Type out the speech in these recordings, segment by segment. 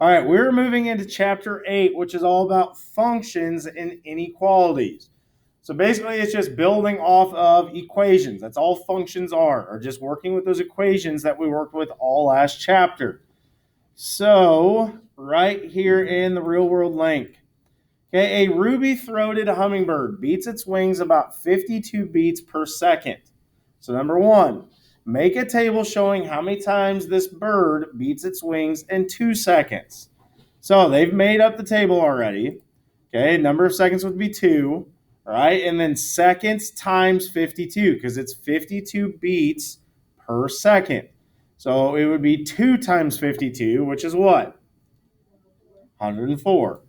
All right, we're moving into chapter 8, which is all about functions and inequalities. So basically, it's just building off of equations. That's all functions are just working with those equations that we worked with all last chapter. So right here in the real world link, okay, a ruby-throated hummingbird beats its wings about 52 beats per second. So number one, make a table showing how many times this bird beats its wings in 2 seconds. So they've made up the table already. Okay, number of seconds would be 2, right? And then seconds times 52, because it's 52 beats per second. So it would be 2 times 52, which is what? 104.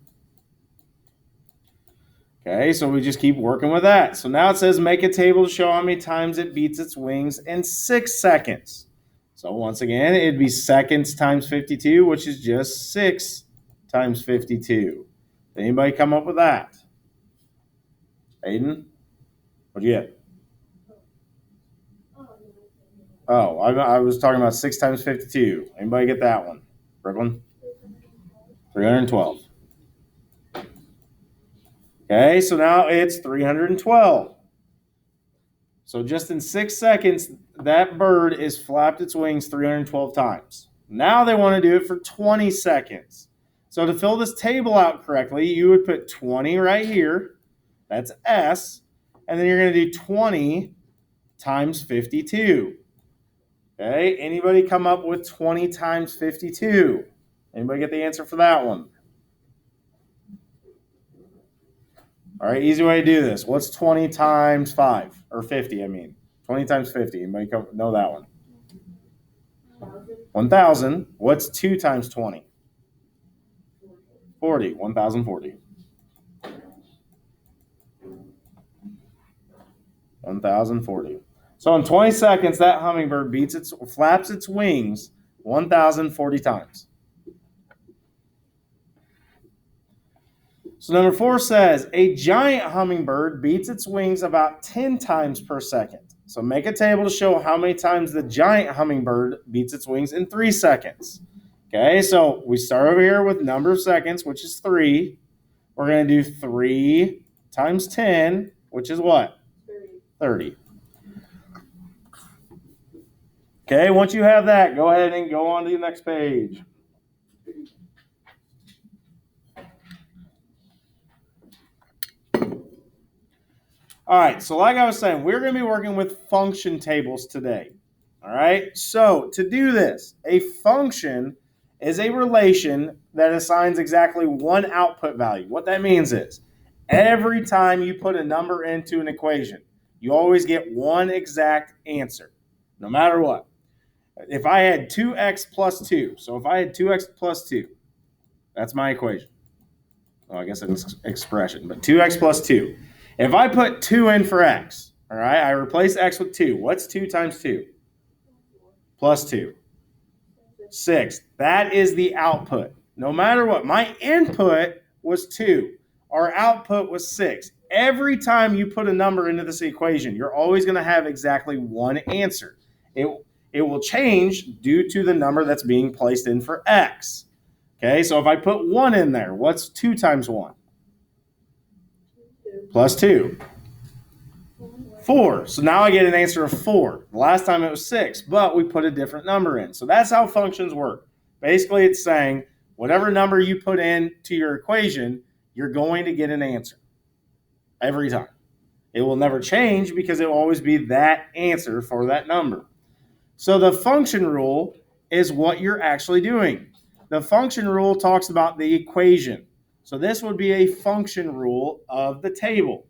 Okay, so we just keep working with that. So now it says make a table to show how many times it beats its wings in 6 seconds. So once again, it'd be seconds times 52, which is just 6 times 52. Did anybody come up with that? Aiden? What'd you get? Oh, I was talking about 6 times 52. Anybody get that one? Brooklyn? 312. Okay, so now it's 312. So just in 6 seconds, that bird is flapped its wings 312 times. Now they want to do it for 20 seconds. So to fill this table out correctly, you would put 20 right here. That's S. And then you're going to do 20 times 52. Okay, anybody come up with 20 times 52? Anybody get the answer for that one? All right, easy way to do this. What's 20 times 5? Or 50, I mean. 20 times 50. Anybody know that one? 1,000. What's 2 times 20? 40. 1,040. 1,040. So in 20 seconds, that hummingbird flaps its wings 1,040 times. So number 4 says, a giant hummingbird beats its wings about 10 times per second. So make a table to show how many times the giant hummingbird beats its wings in 3 seconds. Okay, so we start over here with number of seconds, which is 3. We're going to do 3 times 10, which is what? 30. Okay, once you have that, go ahead and go on to the next page. All right, so like I was saying, we're going to be working with function tables today. All right, so to do this, a function is a relation that assigns exactly one output value. What that means is every time you put a number into an equation, you always get one exact answer, no matter what. If I had 2x plus 2, so if I had 2x plus 2, that's my equation. Well, I guess it's expression, but 2x plus 2. If I put 2 in for x, all right, I replace x with 2. What's 2 times 2? Plus 2. 6. That is the output. No matter what, my input was 2. Our output was 6. Every time you put a number into this equation, you're always going to have exactly one answer. It will change due to the number that's being placed in for x. Okay, so if I put 1 in there, what's 2 times 1? Plus 2. 4. So now I get an answer of 4. The last time it was 6, but we put a different number in. So that's how functions work. Basically, it's saying whatever number you put into your equation, you're going to get an answer every time. It will never change because it will always be that answer for that number. So the function rule is what you're actually doing. The function rule talks about the equation. So this would be a function rule of the table.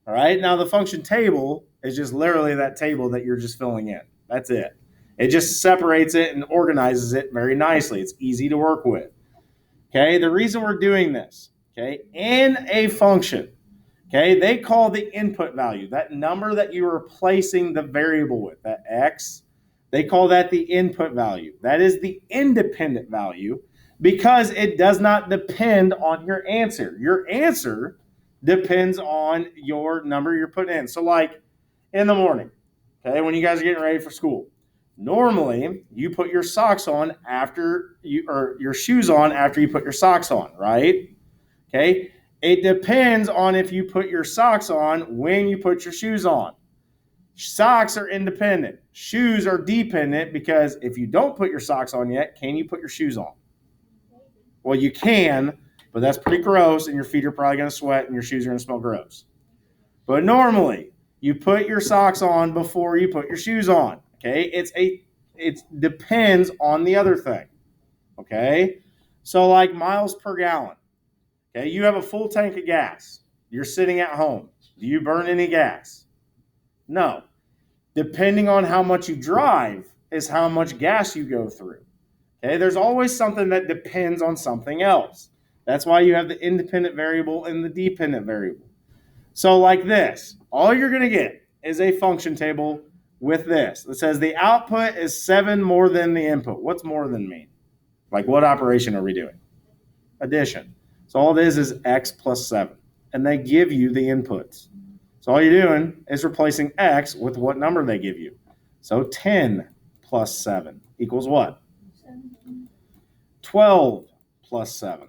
All right, now the function table is just literally that table that you're just filling in. That's it. It just separates it and organizes it very nicely. It's easy to work with. Okay, the reason we're doing this, okay, in a function, okay, they call the input value, that number that you're replacing the variable with, that x, they call that the input value. That is the independent value because it does not depend on your answer. Your answer depends on your number you're putting in. So like in the morning, okay, when you guys are getting ready for school, Normally, you put your socks on after you, or your shoes on after you put your socks on, right? Okay. It depends on if you put your socks on when you put your shoes on. Socks are independent. Shoes are dependent, because if you don't put your socks on yet, can you put your shoes on? Well, you can, but that's pretty gross, and your feet are probably going to sweat and your shoes are going to smell gross. But normally, you put your socks on before you put your shoes on. Okay? It depends on the other thing. Okay? So like miles per gallon. Okay, you have a full tank of gas. You're sitting at home. Do you burn any gas? No. Depending on how much you drive is how much gas you go through. Okay, there's always something that depends on something else. That's why you have the independent variable and the dependent variable. So like this, all you're going to get is a function table with this. It says the output is 7 more than the input. What's more than mean? Like, what operation are we doing? Addition. So all it is x plus 7. And they give you the inputs. So all you're doing is replacing x with what number they give you. So 10 plus 7 equals what? 12 plus 7.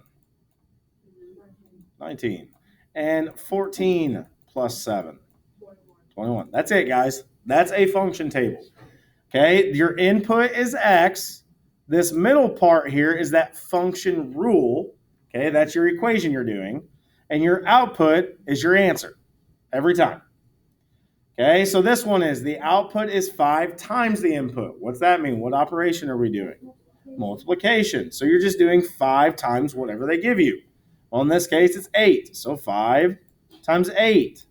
19. And 14 plus 7. 21. That's it, guys. That's a function table. Okay, your input is x. This middle part here is that function rule. Okay, that's your equation you're doing. And your output is your answer every time. Okay, so this one is the output is 5 times the input. What's that mean? What operation are we doing? Multiplication. So you're just doing 5 times whatever they give you. Well, in this case, it's 8. So 5 times 8,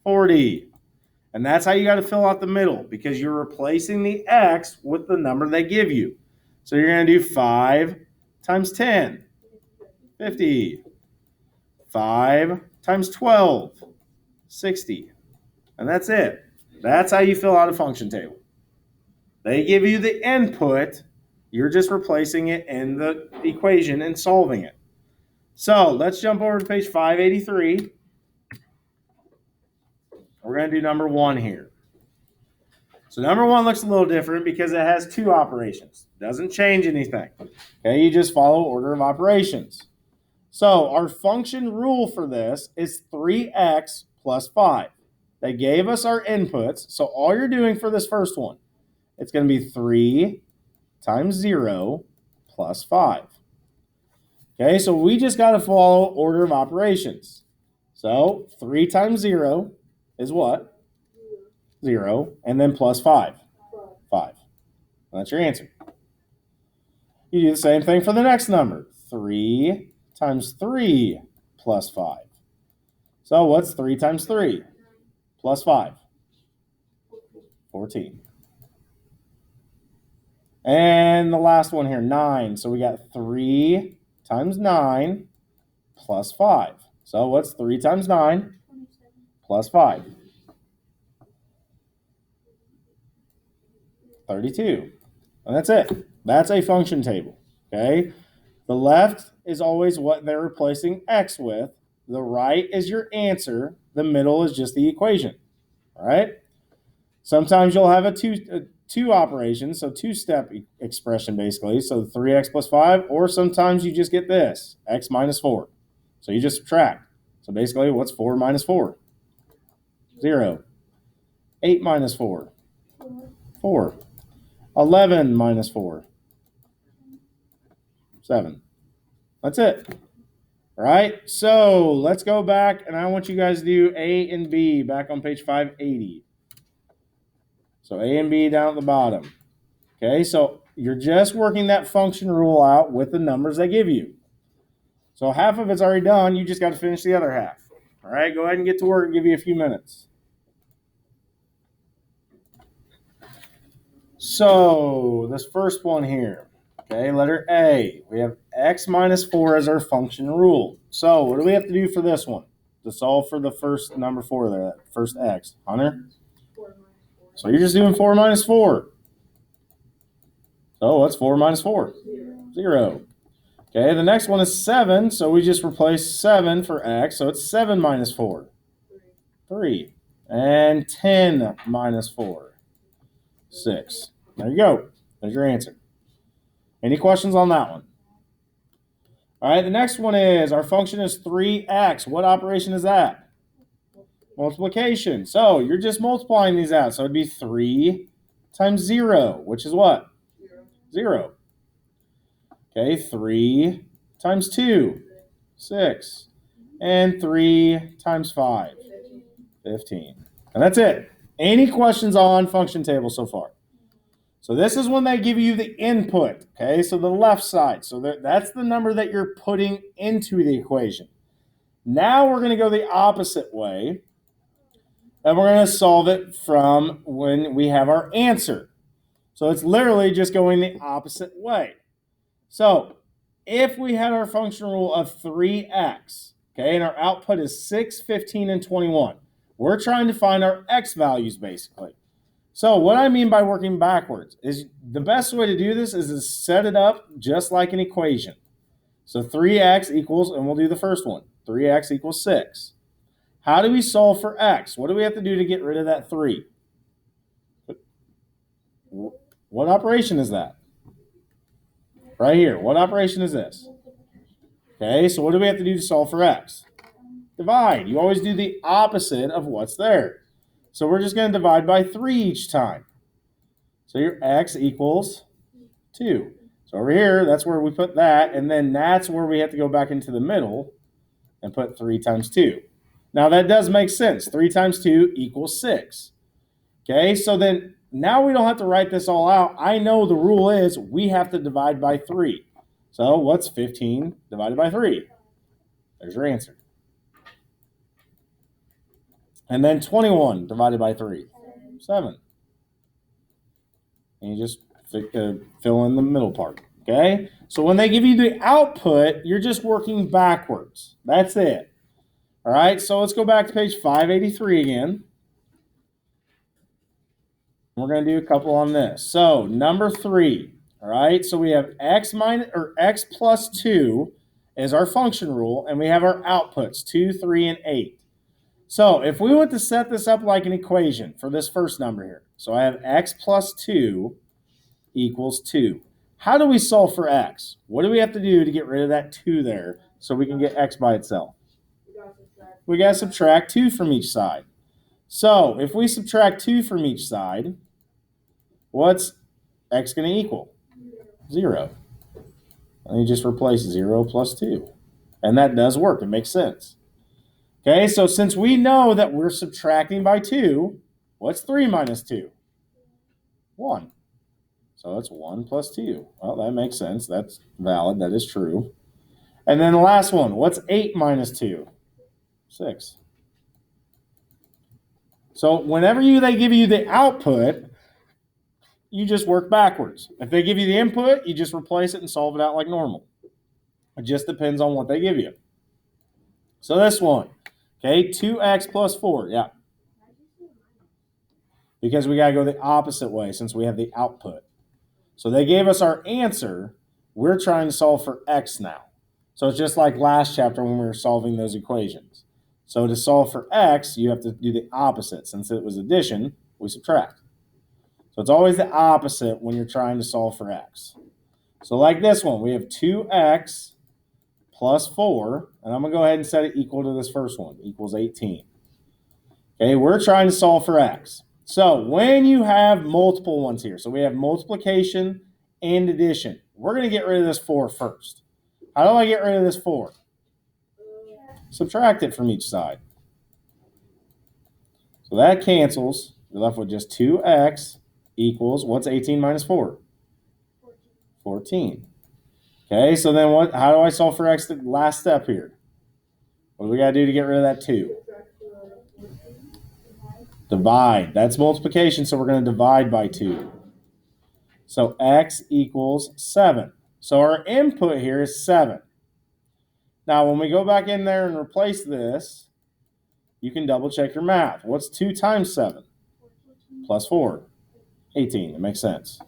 40. And that's how you got to fill out the middle, because you're replacing the x with the number they give you. So you're going to do 5 times 10, 50. 5 times 12, 60. And that's it. That's how you fill out a function table. They give you the input. You're just replacing it in the equation and solving it. So let's jump over to page 583. We're going to do number 1 here. So number 1 looks a little different because it has 2 operations. Doesn't change anything. Okay, you just follow order of operations. So our function rule for this is 3x plus 5. They gave us our inputs. So all you're doing for this first one, it's going to be 3 times 0 plus 5. Okay, so we just got to follow order of operations. So 3 times 0 is what? 0. And then plus 5. 5. That's your answer. You do the same thing for the next number. 3 times 3 plus 5. So what's 3 times 3 plus 5? 14. And the last one here, 9. So we got 3 times 9 plus 5. So what's 3 times 9 plus 5? 32. And that's it. That's a function table. Okay? The left is always what they're replacing x with. The right is your answer. The middle is just the equation. All right? Sometimes you'll have a two operations, so 2-step expression basically. So 3x plus 5, or sometimes you just get this, x minus 4. So you just subtract. So basically, what's 4 minus 4? 0. 8 minus 4? 4. 11 minus 4? 7. That's it. All right, so let's go back, and I want you guys to do A and B back on page 580. So A and B down at the bottom. Okay, so you're just working that function rule out with the numbers they give you. So half of it's already done. You just got to finish the other half. All right, go ahead and get to work and give you a few minutes. So this first one here, okay, letter A, we have x minus 4 as our function rule. So what do we have to do for this one to solve for the first number 4 there, that first x? Hunter? So you're just doing 4 minus 4. So what's 4 minus 4? 0. Okay, the next one is 7, so we just replace 7 for x, so it's 7 minus 4. 3. And 10 minus 4. 6. There you go. There's your answer. Any questions on that one? All right, the next one is our function is 3x. What operation is that? Multiplication. So you're just multiplying these out. So it'd be 3 times 0, which is what? 0. Okay, 3 times 2, 6. And 3 times 5, 15. And that's it. Any questions on function table so far? So this is when they give you the input, okay? So the left side. So that's the number that you're putting into the equation. Now we're going to go the opposite way, and we're going to solve it from when we have our answer. So it's literally just going the opposite way. So if we had our function rule of 3x, okay, and our output is 6, 15, and 21, we're trying to find our x values basically. So what I mean by working backwards is the best way to do this is to set it up just like an equation. So 3x equals, and we'll do the first one, 3x equals 6. How do we solve for x? What do we have to do to get rid of that 3? What operation is that? Right here. What operation is this? Okay, so what do we have to do to solve for x? Divide. You always do the opposite of what's there. So we're just going to divide by 3 each time. So your x equals 2. So over here, that's where we put that, and then that's where we have to go back into the middle and put 3 times 2. Now that does make sense. 3 times 2 equals 6. Okay, so then now we don't have to write this all out. I know the rule is we have to divide by 3. So what's 15 divided by 3? There's your answer. And then 21 divided by 3, 7. And you just fill in the middle part, okay? So when they give you the output, you're just working backwards. That's it. All right, so let's go back to page 583 again. We're going to do a couple on this. So number 3, all right? So we have x plus 2 is our function rule, and we have our outputs, 2, 3, and 8. So if we were to set this up like an equation for this first number here, so I have x plus 2 equals 2. How do we solve for x? What do we have to do to get rid of that 2 there so we can get x by itself? We got to subtract 2 from each side. So if we subtract 2 from each side, what's x going to equal? 0. And you just replace 0 plus 2. And that does work. It makes sense. Okay, so since we know that we're subtracting by 2, what's 3 minus 2? 1. So that's 1 plus 2. Well, that makes sense. That's valid. That is true. And then the last one, what's 8 minus 2? 6. So whenever they give you the output, you just work backwards. If they give you the input, you just replace it and solve it out like normal. It just depends on what they give you. So this one, okay, 2x plus 4, yeah. Because we got to go the opposite way since we have the output. So they gave us our answer. We're trying to solve for x now. So it's just like last chapter when we were solving those equations. So to solve for x, you have to do the opposite. Since it was addition, we subtract. So it's always the opposite when you're trying to solve for x. So like this one, we have 2x plus 4, and I'm going to go ahead and set it equal to this first one, equals 18. Okay, we're trying to solve for x. So when you have multiple ones here, so we have multiplication and addition, we're going to get rid of this 4 first. How do I get rid of this 4? Subtract it from each side. So that cancels. You're left with just 2x equals, what's 18 minus 4? 14. Okay, so then how do I solve for x the last step here? What do we got to do to get rid of that 2? Divide. That's multiplication, so we're going to divide by 2. So x equals 7. So our input here is 7. Now, when we go back in there and replace this, you can double check your math. What's 2 times 7? Plus 4. 18. It makes sense.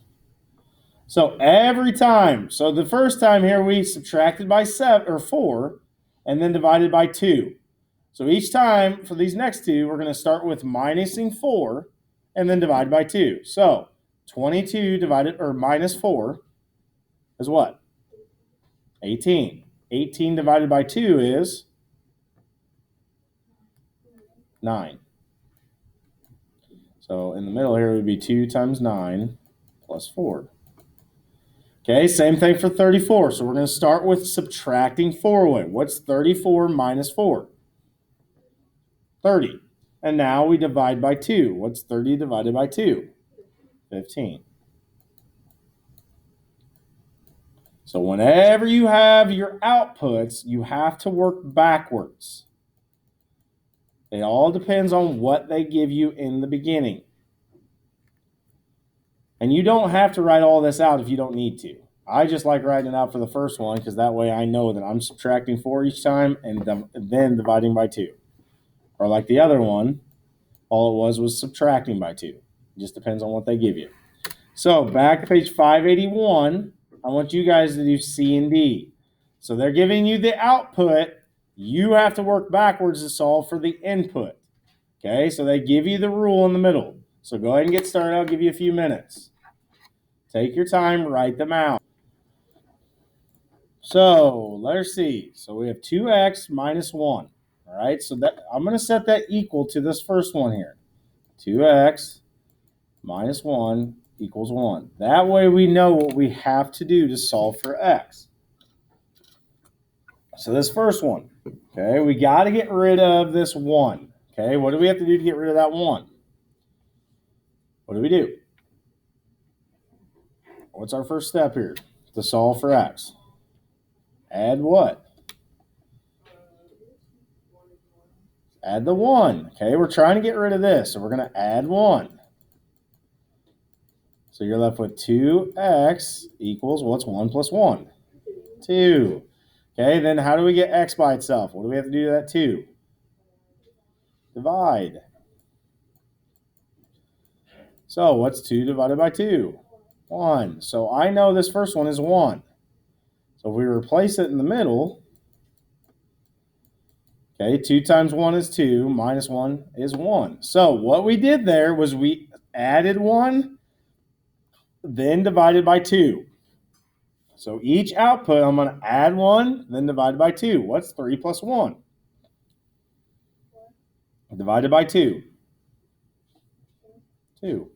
So every time, so the first time here we subtracted by 4 and then divided by 2. So each time for these next two, we're going to start with minusing 4 and then divide by 2. So 22 divided or minus 4 is what? 18. 18 divided by 2 is 9. So in the middle here would be 2 times 9 plus 4. Okay, same thing for 34. So we're going to start with subtracting 4 away. What's 34 minus 4? 30. And now we divide by 2. What's 30 divided by 2? 15. So whenever you have your outputs, you have to work backwards. It all depends on what they give you in the beginning. And you don't have to write all this out if you don't need to. I just like writing it out for the first one because that way I know that I'm subtracting 4 each time and then dividing by 2. Or like the other one, all it was subtracting by 2. It just depends on what they give you. So back to page 581, I want you guys to do C and D. So they're giving you the output. You have to work backwards to solve for the input. Okay, so they give you the rule in the middle. So go ahead and get started. I'll give you a few minutes. Take your time, write them out. So letter C. So we have 2x minus 1. All right, so that I'm going to set that equal to this first one here. 2x minus 1 equals 1. That way we know what we have to do to solve for x. So this first one, okay, we got to get rid of this 1. Okay, what do we have to do to get rid of that 1? What do we do? What's our first step here to solve for x? Add what? Add the 1. Okay, we're trying to get rid of this, so we're going to add 1. So you're left with 2x equals, what's 1 plus 1? 2. Okay, then how do we get x by itself? What do we have to do to that 2? Divide. So what's 2 divided by 2? 1. So I know this first one is 1. So if we replace it in the middle, okay, 2 times 1 is 2, minus 1 is 1. So what we did there was we added 1, then divided by 2. So each output, I'm going to add 1, then divide by 2. What's 3 plus 1? Divided by 2. 2.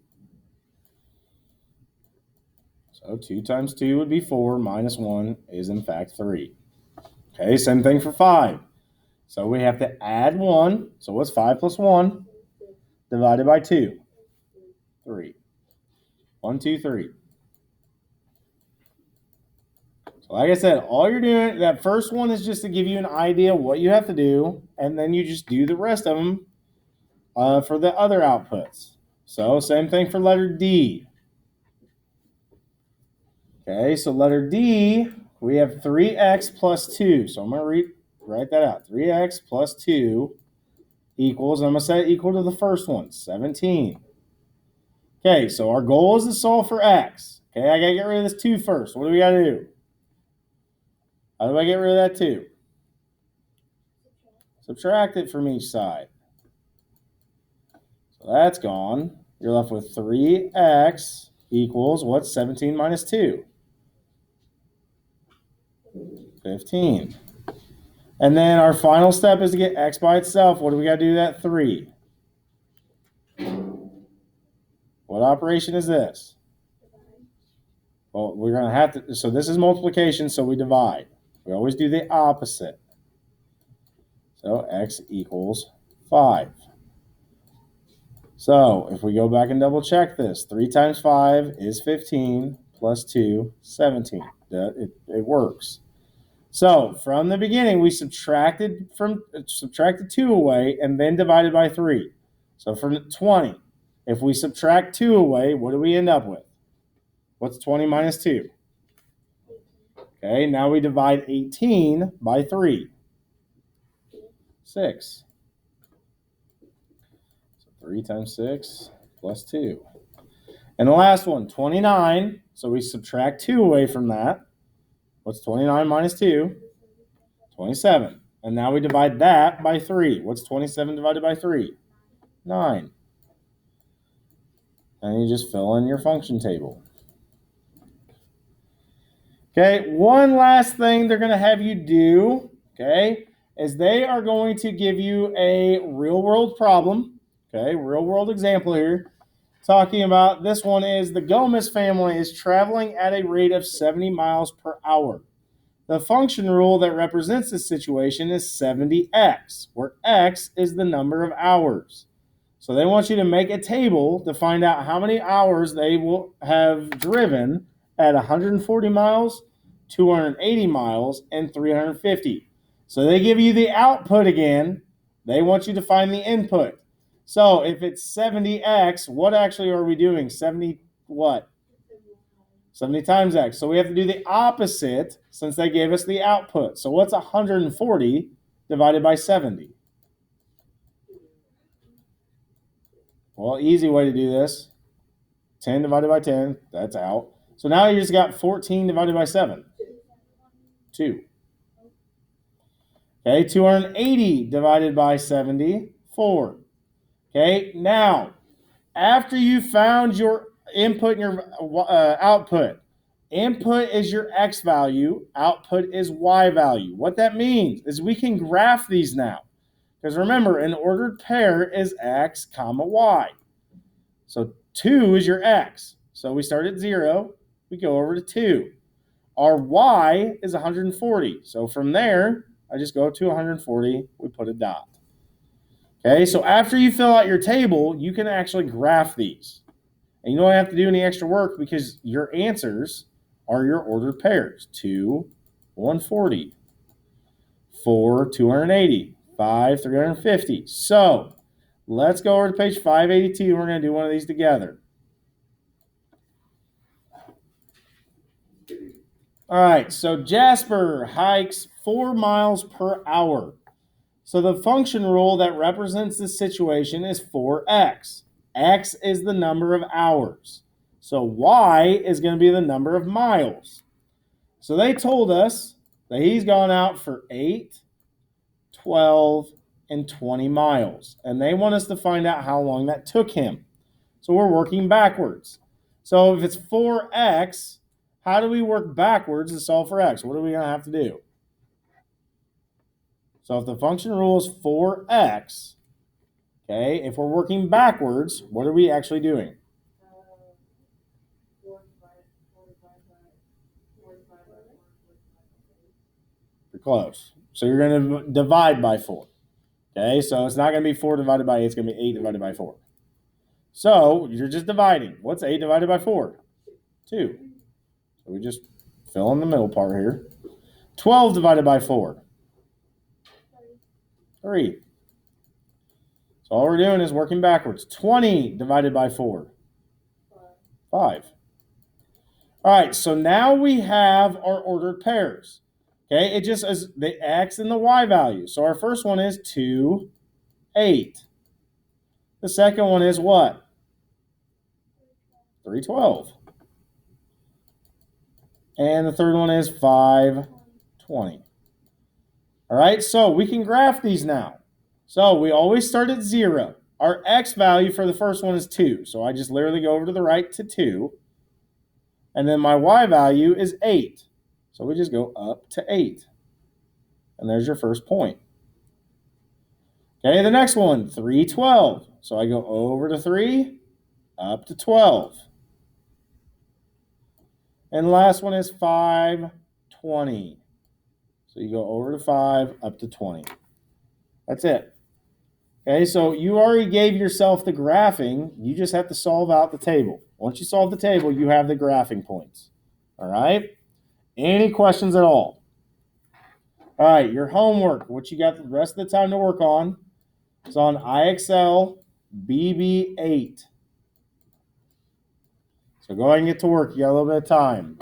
So 2 times 2 would be 4, minus 1 is in fact 3. Okay, same thing for 5. So we have to add 1. So what's 5 plus 1? Divided by 2. 3. 1, 2, 3. So like I said, all you're doing, that first one is just to give you an idea what you have to do, and then you just do the rest of them for the other outputs. So same thing for letter D. Okay, so letter D, we have 3x plus 2. So I'm going to write that out. 3x plus 2 equals, I'm going to set it equal to the first one, 17. Okay, so our goal is to solve for x. Okay, I got to get rid of this 2 first. What do we got to do? How do I get rid of that 2? Subtract it from each side. So that's gone. You're left with 3x equals, what's 17 minus 2? 15. And then our final step is to get x by itself. What do we got to do to that 3? What operation is this? Well, we're going to have to, so this is multiplication, so we divide. We always do the opposite. So x equals 5. So if we go back and double check this, 3 times 5 is 15 plus 2, 17. It works. So from the beginning, we subtracted 2 away and then divided by 3. So from 20, if we subtract 2 away, what do we end up with? What's 20 minus 2? Okay, now we divide 18 by 3. 6. So 3 times 6 plus 2. And the last one, 29. So we subtract 2 away from that. What's 29 minus 2? 27. And now we divide that by 3. What's 27 divided by 3? 9. and you just fill in your function table. Okay, one last thing they're going to have you do, okay, is they are going to give you a real-world problem, okay, real-world example here, talking about this one is the Gomez family is traveling at a rate of 70 miles per hour. The function rule that represents this situation is 70x, where x is the number of hours. So they want you to make a table to find out how many hours they will have driven at 140 miles, 280 miles, and 350. So they give you the output again. They want you to find the input. So if it's 70x, what actually are we doing? 70 what? 70 times x. So we have to do the opposite since they gave us the output. So what's 140 divided by 70? Well, easy way to do this. 10 divided by 10, that's out. So now you just got 14 divided by 7. 2. Okay, 280 divided by 70, 4. Okay, now, after you found your input and your output, input is your x value, output is y value. What that means is we can graph these now. Because remember, an ordered pair is x comma y. So 2 is your x. So we start at 0, we go over to 2. Our y is 140. So from there, I just go to 140, we put a dot. Okay, so after you fill out your table, you can actually graph these. And you don't have to do any extra work because your answers are your ordered pairs. 2, 140. 4, 280. 5, 350. So let's go over to page 582 and we're going to do one of these together. All right, so Jasper hikes 4 miles per hour. So the function rule that represents this situation is 4x. X is the number of hours. So y is going to be the number of miles. So they told us that he's gone out for 8, 12, and 20 miles. And they want us to find out how long that took him. So we're working backwards. So if it's 4x, how do we work backwards to solve for x? What are we going to have to do? So if the function rule is 4x, okay, if we're working backwards, what are we actually doing? You're close. So you're going to divide by 4. Okay, so it's not going to be 4 divided by 8, it's going to be 8 divided by 4. So you're just dividing. What's 8 divided by 4? 2. So we just fill in the middle part here. 12 divided by 4. 3. So all we're doing is working backwards. 20 divided by 4. 5. All right, so now we have our ordered pairs. Okay, it just is the x and the y value. So our first one is 2, 8. The second one is what? 3, 12. And the third one is 5, 20. All right, so we can graph these now. So we always start at 0. Our x value for the first one is 2. So I just literally go over to the right to 2. And then my y value is 8. So we just go up to 8. And there's your first point. Okay, the next one, 3, 12. So I go over to 3, up to 12. And the last one is 5, 20. So you go over to 5, up to 20. That's it. Okay, so you already gave yourself the graphing. You just have to solve out the table. Once you solve the table, you have the graphing points. All right? Any questions at all? All right, your homework, what you got the rest of the time to work on, is on IXL BB8. So go ahead and get to work. You got a little bit of time.